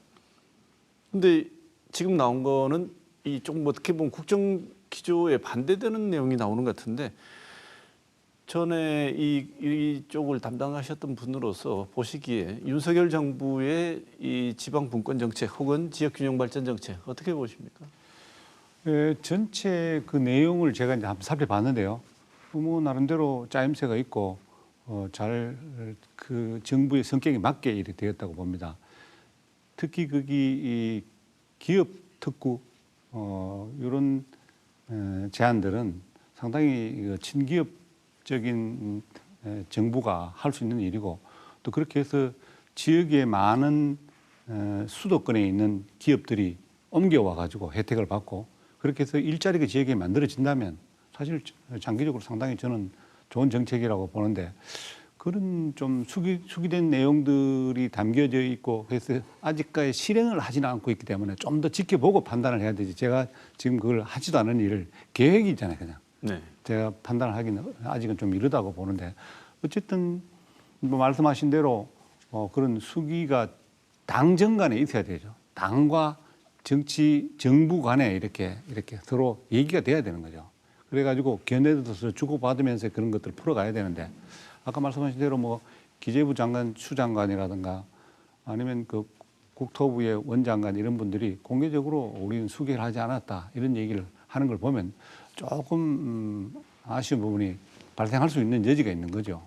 근데 지금 나온 거는 이 조금 어떻게 보면 국정 기조에 반대되는 내용이 나오는 것 같은데 전에 이쪽을 담당하셨던 분으로서 보시기에 윤석열 정부의 이 지방 분권 정책 혹은 지역 균형 발전 정책 어떻게 보십니까? 전체 그 내용을 제가 이제 한번 살펴봤는데요. 뭐 나름대로 짜임새가 있고 잘 그 정부의 성격에 맞게 이렇게 되었다고 봅니다. 특히 거기 이 기업 특구 이런 제안들은 상당히 친기업적인 정부가 할 수 있는 일이고 또 그렇게 해서 지역에 많은 수도권에 있는 기업들이 옮겨와 가지고 혜택을 받고 그렇게 해서 일자리가 지역에 만들어진다면 사실 장기적으로 상당히 저는 좋은 정책이라고 보는데 그런 좀 수기된 내용들이 담겨져 있고 그래서 아직까지 실행을 하지는 않고 있기 때문에 좀 더 지켜보고 판단을 해야 되지. 제가 지금 그걸 하지도 않은 일을 계획이 있잖아요, 그냥. 네. 제가 판단을 하기는 아직은 좀 이르다고 보는데 어쨌든 뭐 말씀하신 대로 그런 수기가 당정 간에 있어야 되죠. 당과 정부 간에 이렇게 서로 얘기가 돼야 되는 거죠. 그래가지고 견해들어서 주고받으면서 그런 것들을 풀어가야 되는데 아까 말씀하신 대로 뭐 기재부 장관, 추장관이라든가 아니면 그 국토부의 원장관 이런 분들이 공개적으로 우리는 수기를 하지 않았다 이런 얘기를 하는 걸 보면 조금 아쉬운 부분이 발생할 수 있는 여지가 있는 거죠.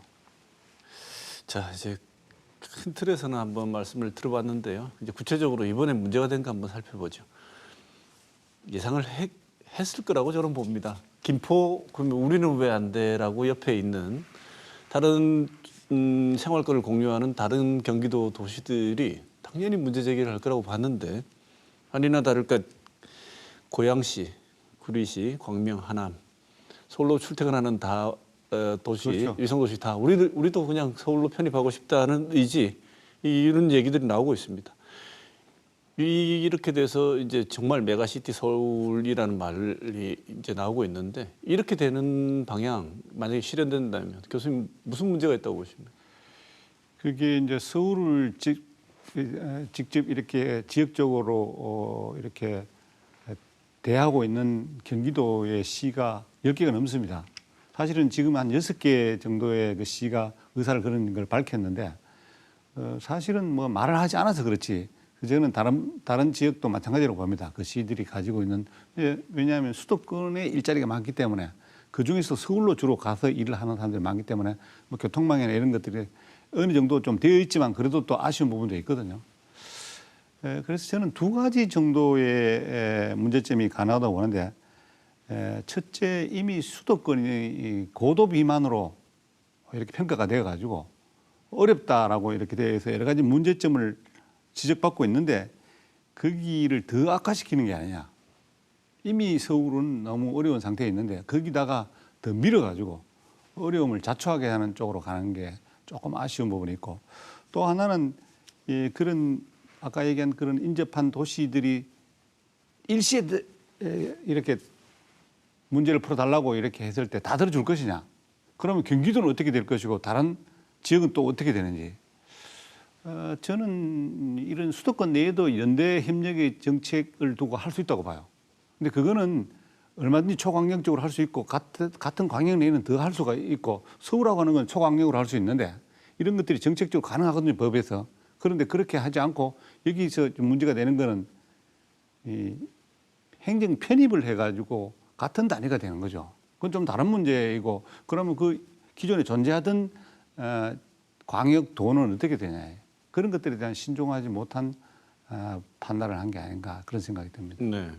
자, 이제 큰 틀에서는 한번 말씀을 들어봤는데요. 이제 구체적으로 이번에 문제가 된 거 한번 살펴보죠. 예상을 했을 거라고 저는 봅니다. 김포 그러면 우리는 왜 안 돼라고 옆에 있는 다른 생활권을 공유하는 다른 경기도 도시들이 당연히 문제 제기를 할 거라고 봤는데 아니나 다를까 고양시, 구리시, 광명, 하남, 서울로 출퇴근하는 다 도시, 그렇죠. 위성도시 다 우리도 그냥 서울로 편입하고 싶다는 의지 이런 얘기들이 나오고 있습니다. 이렇게 돼서 이제 정말 메가시티 서울이라는 말이 이제 나오고 있는데 이렇게 되는 방향 만약에 실현된다면 교수님 무슨 문제가 있다고 보십니까? 그게 이제 서울을 직접 이렇게 지역적으로 이렇게 대하고 있는 경기도의 시가 10개가 넘습니다. 사실은 지금 한 6개 정도의 그 시가 의사를 그런 걸 밝혔는데 사실은 뭐 말을 하지 않아서 그렇지 저는 다른 지역도 마찬가지로 봅니다. 그 시들이 가지고 있는 왜냐하면 수도권에 일자리가 많기 때문에 그 중에서 서울로 주로 가서 일을 하는 사람들이 많기 때문에 뭐 교통망이나 이런 것들이 어느 정도 좀 되어 있지만 그래도 또 아쉬운 부분도 있거든요. 그래서 저는 두 가지 정도의 문제점이 가능하다고 보는데 첫째 이미 수도권이 고도 비만으로 이렇게 평가가 되어 가지고 어렵다라고 이렇게 되어서 여러 가지 문제점을 지적받고 있는데 거기를 더 악화시키는 게 아니냐. 이미 서울은 너무 어려운 상태에 있는데 거기다가 더 밀어가지고 어려움을 자초하게 하는 쪽으로 가는 게 조금 아쉬운 부분이 있고 또 하나는 그런 아까 얘기한 그런 인접한 도시들이 일시에 이렇게 문제를 풀어달라고 이렇게 했을 때 다 들어줄 것이냐. 그러면 경기도는 어떻게 될 것이고 다른 지역은 또 어떻게 되는지. 저는 이런 수도권 내에도 연대 협력의 정책을 두고 할 수 있다고 봐요. 근데 그거는 얼마든지 초광역적으로 할 수 있고 같은 광역 내에는 더 할 수가 있고 서울하고 하는 건 초광역으로 할 수 있는데 이런 것들이 정책적으로 가능하거든요, 법에서. 그런데 그렇게 하지 않고 여기서 좀 문제가 되는 거는 이 행정 편입을 해가지고 같은 단위가 되는 거죠. 그건 좀 다른 문제이고 그러면 그 기존에 존재하던 광역도는 어떻게 되냐. 그런 것들에 대한 신중하지 못한 판단을 한 게 아닌가 그런 생각이 듭니다. 네.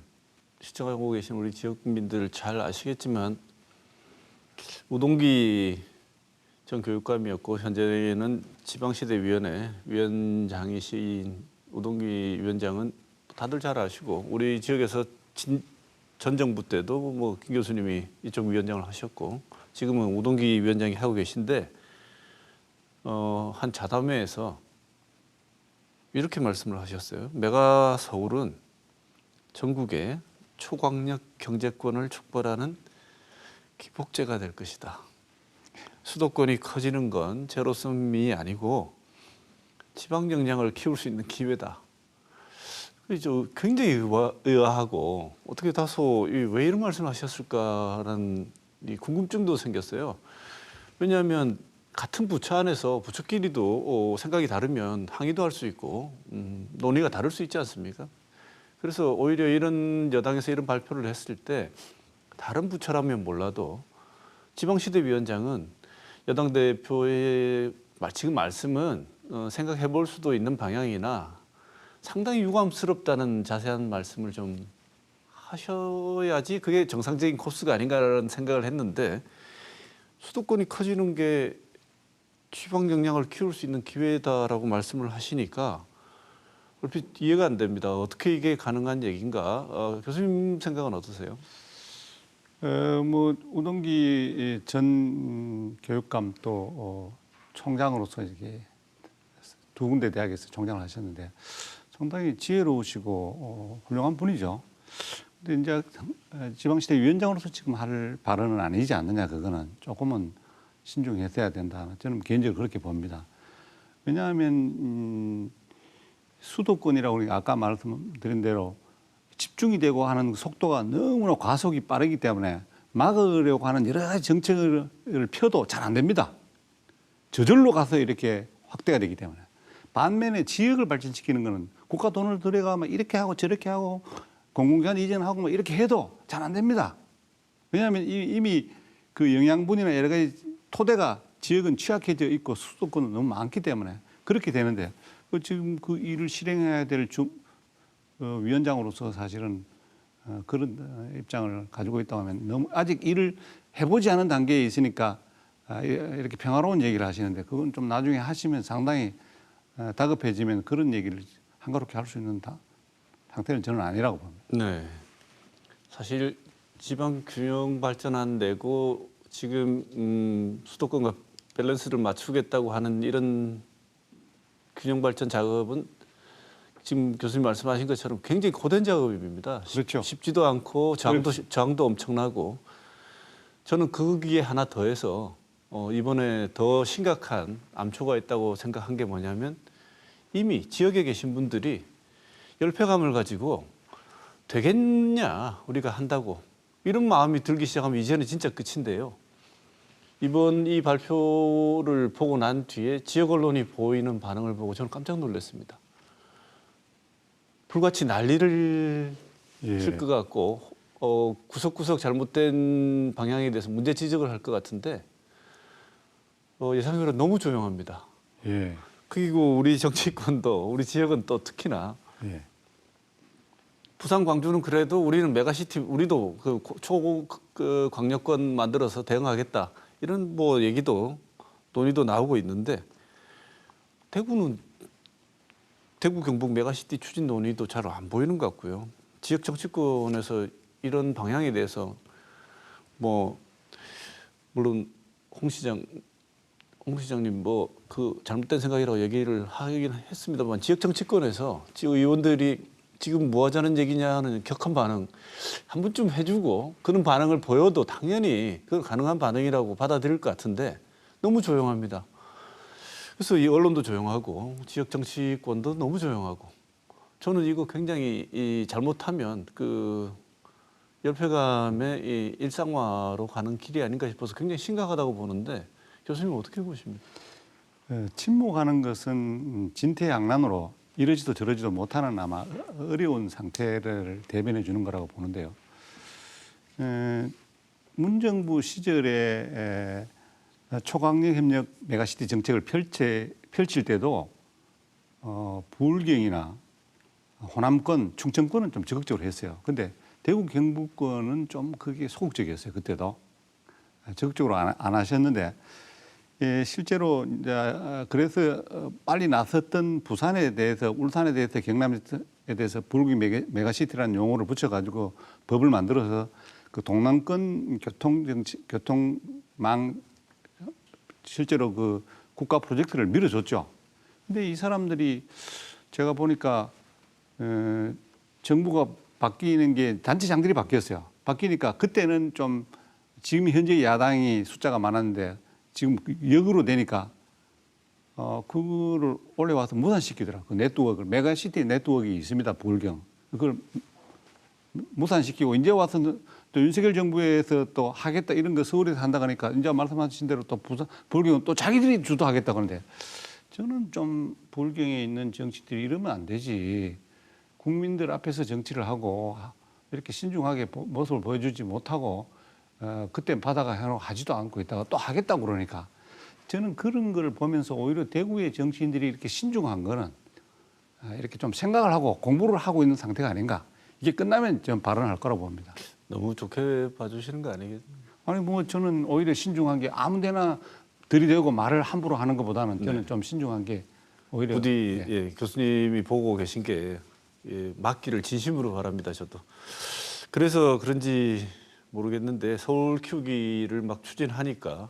시청하고 계신 우리 지역민들 잘 아시겠지만 우동기 전 교육감이었고 현재는 지방시대위원회 위원장이신 우동기 위원장은 다들 잘 아시고 우리 지역에서 전 정부 때도 뭐 김 교수님이 이쪽 위원장을 하셨고 지금은 우동기 위원장이 하고 계신데 한 자담회에서 이렇게 말씀을 하셨어요. 메가 서울은 전국의 초광역 경제권을 촉발하는 기폭제가 될 것이다. 수도권이 커지는 건 제로섬이 아니고 지방 역량을 키울 수 있는 기회다. 굉장히 의아하고 어떻게 다소 왜 이런 말씀을 하셨을까라는 궁금증도 생겼어요. 왜냐하면 같은 부처 안에서 부처끼리도 생각이 다르면 항의도 할 수 있고 논의가 다를 수 있지 않습니까? 그래서 오히려 이런 여당에서 이런 발표를 했을 때 다른 부처라면 몰라도 지방시대위원장은 여당 대표의 지금 말씀은 생각해 볼 수도 있는 방향이나 상당히 유감스럽다는 자세한 말씀을 좀 하셔야지 그게 정상적인 코스가 아닌가라는 생각을 했는데 수도권이 커지는 게 지방 역량을 키울 수 있는 기회다라고 말씀을 하시니까 얼핏 이해가 안 됩니다. 어떻게 이게 가능한 얘기인가? 교수님 생각은 어떠세요? 뭐 우동기 전 교육감 또 총장으로서 이게 두 군데 대학에서 총장을 하셨는데 상당히 지혜로우시고 훌륭한 분이죠. 근데 이제 지방시대 위원장으로서 지금 할 발언은 아니지 않느냐, 그거는 조금은 신중했어야 된다. 저는 개인적으로 그렇게 봅니다. 왜냐하면 수도권이라고 우리가 아까 말씀드린 대로 집중이 되고 하는 속도가 너무나 과속이 빠르기 때문에 막으려고 하는 여러 가지 정책을 펴도 잘 안 됩니다. 저절로 가서 이렇게 확대가 되기 때문에. 반면에 지역을 발전시키는 거는 국가 돈을 들여가면 이렇게 하고 저렇게 하고 공공기관 이전하고 뭐 이렇게 해도 잘 안 됩니다. 왜냐하면 이미 그 영양분이나 여러 가지 토대가 지역은 취약해져 있고 수도권은 너무 많기 때문에 그렇게 되는데 지금 그 일을 실행해야 될 위원장으로서 사실은 그런 입장을 가지고 있다고 하면 너무 아직 일을 해보지 않은 단계에 있으니까 이렇게 평화로운 얘기를 하시는데 그건 좀 나중에 하시면 상당히 다급해지면 그런 얘기를 한가롭게 할 수 있는 상태는 저는 아니라고 봅니다. 네. 사실 지방 균형 발전 안 되고 지금 수도권과 밸런스를 맞추겠다고 하는 이런 균형 발전 작업은 지금 교수님 말씀하신 것처럼 굉장히 고된 작업입니다. 그렇죠. 쉽지도 않고 저항도 엄청나고 저는 거기에 하나 더해서 이번에 더 심각한 암초가 있다고 생각한 게 뭐냐면 이미 지역에 계신 분들이 열패감을 가지고 되겠냐 우리가 한다고 이런 마음이 들기 시작하면 이제는 진짜 끝인데요. 이번 이 발표를 보고 난 뒤에 지역 언론이 보이는 반응을 보고 저는 깜짝 놀랐습니다. 불같이 난리를 칠 것 같고 구석구석 잘못된 방향에 대해서 문제 지적을 할 것 같은데 예상외로 너무 조용합니다. 예. 그리고 우리 정치권도 우리 지역은 또 특히나 예. 부산 광주는 그래도 우리는 메가시티 우리도 그 광역권 만들어서 대응하겠다 이런 뭐 얘기도 논의도 나오고 있는데 대구는 대구 경북 메가시티 추진 논의도 잘 안 보이는 것 같고요. 지역 정치권에서 이런 방향에 대해서 뭐 물론 홍 시장님 뭐 그 잘못된 생각이라고 얘기를 하긴 했습니다만 지역 정치권에서 지역 의원들이 지금 뭐 하자는 얘기냐 하는 격한 반응 한 번쯤 해주고 그런 반응을 보여도 당연히 그건 가능한 반응이라고 받아들일 것 같은데 너무 조용합니다. 그래서 이 언론도 조용하고 지역 정치권도 너무 조용하고 저는 이거 굉장히 잘못하면 그 열패감의 이 일상화로 가는 길이 아닌가 싶어서 굉장히 심각하다고 보는데 교수님 어떻게 보십니까? 침묵하는 것은 진퇴양난으로 이러지도 저러지도 못하는 아마 어려운 상태를 대변해 주는 거라고 보는데요. 문정부 시절에 초강력 협력 메가시티 정책을 펼칠 때도 부울경이나 호남권, 충청권은 좀 적극적으로 했어요. 근데 대구 경북권은 좀 그게 소극적이었어요. 그때도 적극적으로 안 하셨는데 실제로 이제 그래서 빨리 나섰던 부산에 대해서, 울산에 대해서, 경남에 대해서 부울경 메가시티라는 용어를 붙여가지고 법을 만들어서 그 동남권 교통망 실제로 그 국가 프로젝트를 밀어줬죠. 근데 이 사람들이 제가 보니까 정부가 바뀌는 게 단체장들이 바뀌었어요. 바뀌니까 그때는 좀 지금 현재 야당이 숫자가 많았는데 지금 역으로 되니까 그거를 올려와서 무산시키더라고요. 그 네트워크를. 메가시티 네트워크가 있습니다. 부울경. 그걸 무산시키고 이제 와서 또 윤석열 정부에서 또 하겠다 이런 거 서울에서 한다고 하니까 이제 말씀하신 대로 또 부울경은 또 자기들이 주도하겠다고 하는데 저는 좀 부울경에 있는 정치들이 이러면 안 되지. 국민들 앞에서 정치를 하고 이렇게 신중하게 모습을 보여주지 못하고 그때 바다가 하지도 않고 있다가 또 하겠다고 그러니까 저는 그런 걸 보면서 오히려 대구의 정치인들이 이렇게 신중한 거는 이렇게 좀 생각을 하고 공부를 하고 있는 상태가 아닌가. 이게 끝나면 좀 발언할 거라고 봅니다. 너무 좋게 봐주시는 거 아니겠습니까? 아니 뭐 저는 오히려 신중한 게 아무데나 들이대고 말을 함부로 하는 것보다는 저는 좀 신중한 게 오히려 부디 예. 예, 교수님이 보고 계신 게 예, 맞기를 진심으로 바랍니다. 저도. 그래서 그런지 모르겠는데 서울 키우기를 막 추진하니까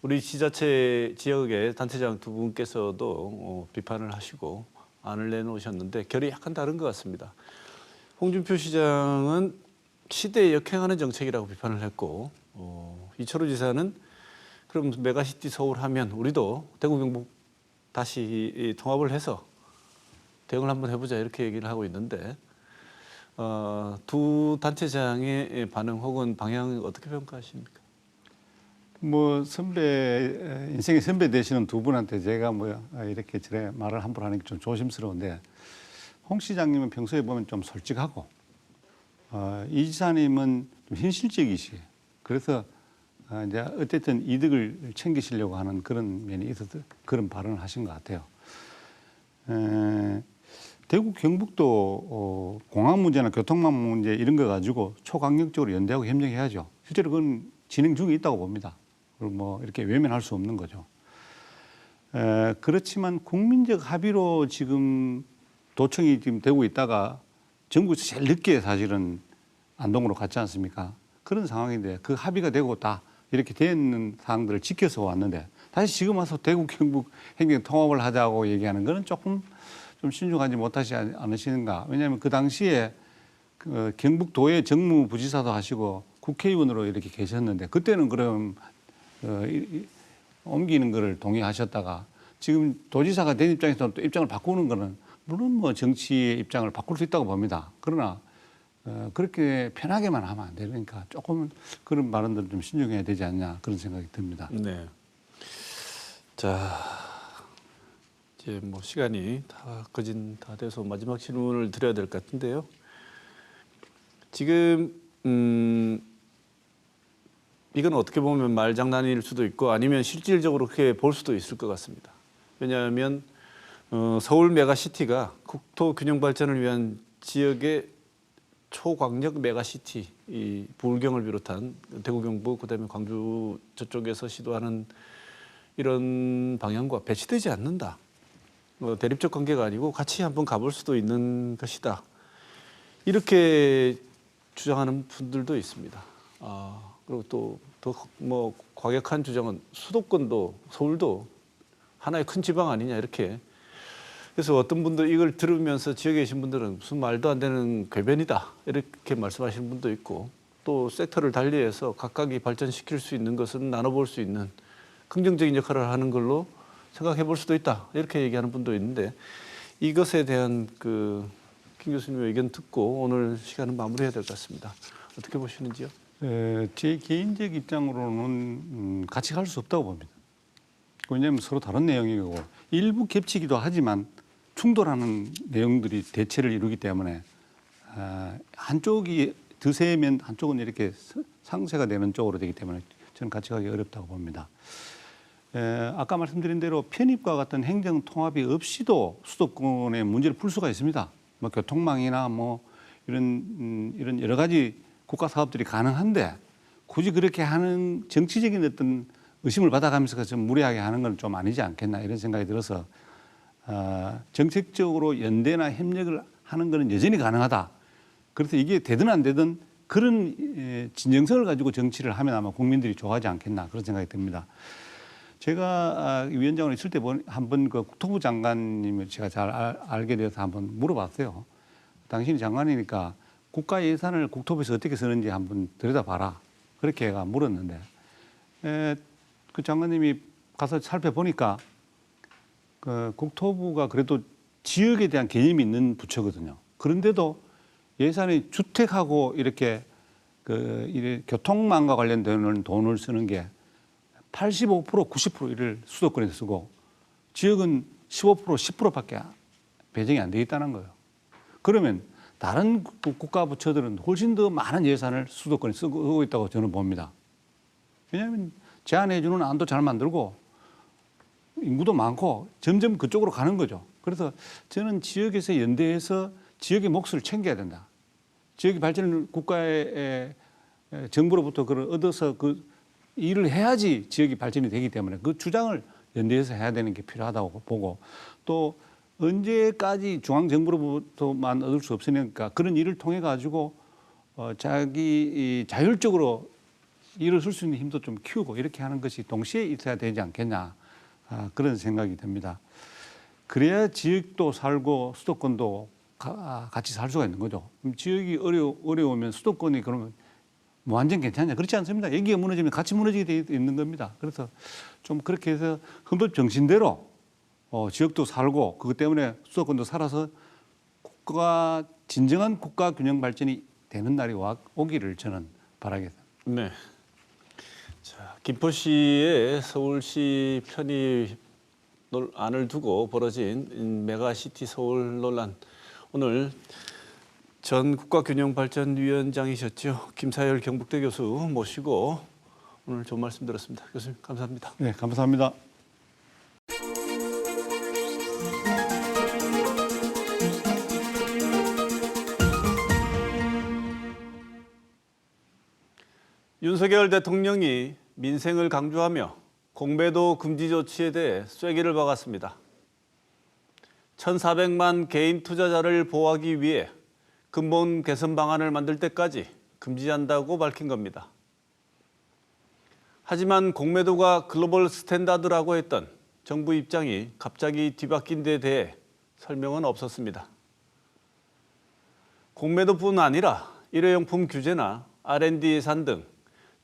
우리 지자체 지역의 단체장 두 분께서도 비판을 하시고 안을 내놓으셨는데 결이 약간 다른 것 같습니다. 홍준표 시장은 시대에 역행하는 정책이라고 비판을 했고 이철우 지사는 그럼 메가시티 서울 하면 우리도 대구 경북 다시 통합을 해서 대응을 한번 해보자 이렇게 얘기를 하고 있는데 두 단체장의 반응 혹은 방향 어떻게 평가하십니까? 뭐 인생의 선배 되시는 두 분한테 제가 뭐 이렇게 저래 말을 함부로 하는 게 좀 조심스러운데 홍 시장님은 평소에 보면 좀 솔직하고 이 지사님은 좀 현실적이시에요. 그래서 이제 어쨌든 이득을 챙기시려고 하는 그런 면이 있어서 그런 발언을 하신 것 같아요. 대구 경북도 공항 문제나 교통망 문제 이런 거 가지고 초강력적으로 연대하고 협력해야죠. 실제로 그건 진행 중에 있다고 봅니다. 그리고 뭐 이렇게 외면할 수 없는 거죠. 그렇지만 국민적 합의로 지금 도청이 지금 되고 있다가 전국에서 제일 늦게 사실은 안동으로 갔지 않습니까? 그런 상황인데 그 합의가 되고 다 이렇게 되는 사항들을 지켜서 왔는데 다시 지금 와서 대구 경북 행정 통합을 하자고 얘기하는 거는 조금 좀 신중하지 못하지 않으시는가. 왜냐하면 그 당시에 경북도의 정무부지사도 하시고 국회의원으로 이렇게 계셨는데 그때는 그럼 옮기는 거를 동의하셨다가 지금 도지사가 된 입장에서 또 입장을 바꾸는 거는 물론 뭐 정치의 입장을 바꿀 수 있다고 봅니다. 그러나 그렇게 편하게만 하면 안 되니까 조금 그런 발언들을 좀 신중해야 되지 않냐 그런 생각이 듭니다. 네. 자, 이제 뭐 시간이 다 돼서 마지막 질문을 드려야 될 것 같은데요. 지금 이건 어떻게 보면 말장난일 수도 있고 아니면 실질적으로 그렇게 볼 수도 있을 것 같습니다. 왜냐하면 서울 메가시티가 국토 균형 발전을 위한 지역의 초광역 메가시티, 이 부울경을 비롯한 대구 경북 그다음에 광주 저쪽에서 시도하는 이런 방향과 배치되지 않는다. 대립적 관계가 아니고 같이 한번 가볼 수도 있는 것이다. 이렇게 주장하는 분들도 있습니다. 그리고 또 더 뭐 과격한 주장은 수도권도 서울도 하나의 큰 지방 아니냐 이렇게. 그래서 어떤 분들 이걸 들으면서 지역에 계신 분들은 무슨 말도 안 되는 궤변이다 이렇게 말씀하시는 분도 있고 또 섹터를 달리해서 각각이 발전시킬 수 있는 것은 나눠볼 수 있는 긍정적인 역할을 하는 걸로 생각해 볼 수도 있다 이렇게 얘기하는 분도 있는데 이것에 대한 김 교수님의 의견 듣고 오늘 시간은 마무리해야 될 것 같습니다. 어떻게 보시는지요? 제 개인적 입장으로는 같이 갈 수 없다고 봅니다. 왜냐하면 서로 다른 내용이고 일부 겹치기도 하지만 충돌하는 내용들이 대체를 이루기 때문에 한쪽이 드세면 한쪽은 이렇게 상쇄가 되는 쪽으로 되기 때문에 저는 같이 가기 어렵다고 봅니다. 아까 말씀드린 대로 편입과 같은 행정 통합이 없이도 수도권의 문제를 풀 수가 있습니다. 뭐 교통망이나 뭐 이런 여러 가지 국가 사업들이 가능한데 굳이 그렇게 하는 정치적인 어떤 의심을 받아가면서 좀 무리하게 하는 건 좀 아니지 않겠나 이런 생각이 들어서 정책적으로 연대나 협력을 하는 것은 여전히 가능하다. 그래서 이게 되든 안 되든 그런 진정성을 가지고 정치를 하면 아마 국민들이 좋아하지 않겠나 그런 생각이 듭니다. 제가 위원장으로 있을 때 한번 그 국토부 장관님을 제가 잘 알게 되어서 한번 물어봤어요. 당신이 장관이니까 국가 예산을 국토부에서 어떻게 쓰는지 한번 들여다봐라. 그렇게 제가 물었는데 그 장관님이 가서 살펴보니까 그 국토부가 그래도 지역에 대한 개념이 있는 부처거든요. 그런데도 예산이 주택하고 이렇게 교통망과 관련되는 돈을 쓰는 게 85%, 90%를 수도권에서 쓰고 지역은 15%, 10%밖에 배정이 안 돼 있다는 거예요. 그러면 다른 국가 부처들은 훨씬 더 많은 예산을 수도권에 쓰고 있다고 저는 봅니다. 왜냐하면 제한해 주는 안도 잘 만들고 인구도 많고 점점 그쪽으로 가는 거죠. 그래서 저는 지역에서 연대해서 지역의 몫을 챙겨야 된다. 지역의 발전을 국가의 정부로부터 그걸 얻어서 그 일을 해야지 지역이 발전이 되기 때문에 그 주장을 연대해서 해야 되는 게 필요하다고 보고 또 언제까지 중앙정부로부터만 얻을 수 없으니까 그런 일을 통해 가지고 자기 자율적으로 일을 쓸 수 있는 힘도 좀 키우고 이렇게 하는 것이 동시에 있어야 되지 않겠냐 그런 생각이 듭니다. 그래야 지역도 살고 수도권도 같이 살 수가 있는 거죠. 지역이 어려우면 수도권이 그러면 뭐 완전 괜찮냐? 그렇지 않습니다. 여기가 무너지면 같이 무너지게 돼 있는 겁니다. 그래서 좀 그렇게 해서 헌법 정신대로 지역도 살고 그것 때문에 수도권도 살아서 진정한 국가 균형 발전이 되는 날이 오기를 저는 바라겠습니다. 네. 자, 김포시의 서울시 편입 안을 두고 벌어진 메가시티 서울 논란. 오늘 전 국가균형발전위원장이셨죠. 김사열 경북대 교수 모시고 오늘 좋은 말씀 들었습니다. 교수님 감사합니다. 네, 감사합니다. 윤석열 대통령이 민생을 강조하며 공매도 금지 조치에 대해 쐐기를 박았습니다. 1,400만 개인 투자자를 보호하기 위해 근본 개선 방안을 만들 때까지 금지한다고 밝힌 겁니다. 하지만 공매도가 글로벌 스탠다드라고 했던 정부 입장이 갑자기 뒤바뀐 데 대해 설명은 없었습니다. 공매도뿐 아니라 일회용품 규제나 R&D 예산 등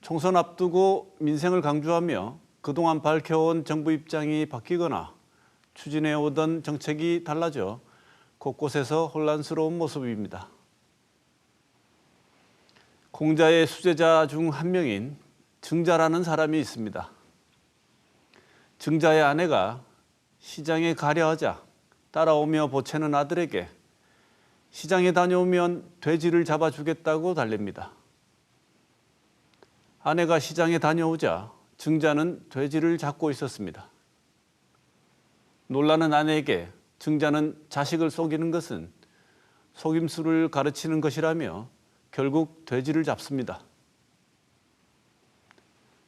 총선 앞두고 민생을 강조하며 그동안 밝혀온 정부 입장이 바뀌거나 추진해오던 정책이 달라져 곳곳에서 혼란스러운 모습입니다. 공자의 수제자 중 한 명인 증자라는 사람이 있습니다. 증자의 아내가 시장에 가려 하자 따라오며 보채는 아들에게 시장에 다녀오면 돼지를 잡아주겠다고 달랩니다. 아내가 시장에 다녀오자 증자는 돼지를 잡고 있었습니다. 놀라는 아내에게 증자는 자식을 속이는 것은 속임수를 가르치는 것이라며 결국 돼지를 잡습니다.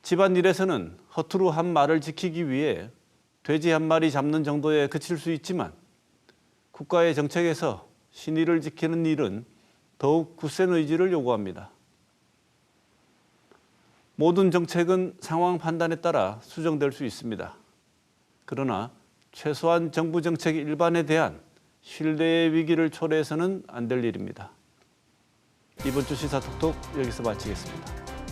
집안일에서는 허투루 한 말을 지키기 위해 돼지 한 마리 잡는 정도에 그칠 수 있지만 국가의 정책에서 신의를 지키는 일은 더욱 굳센 의지를 요구합니다. 모든 정책은 상황 판단에 따라 수정될 수 있습니다. 그러나 최소한 정부 정책 일반에 대한 신뢰의 위기를 초래해서는 안 될 일입니다. 이번 주 시사톡톡 여기서 마치겠습니다.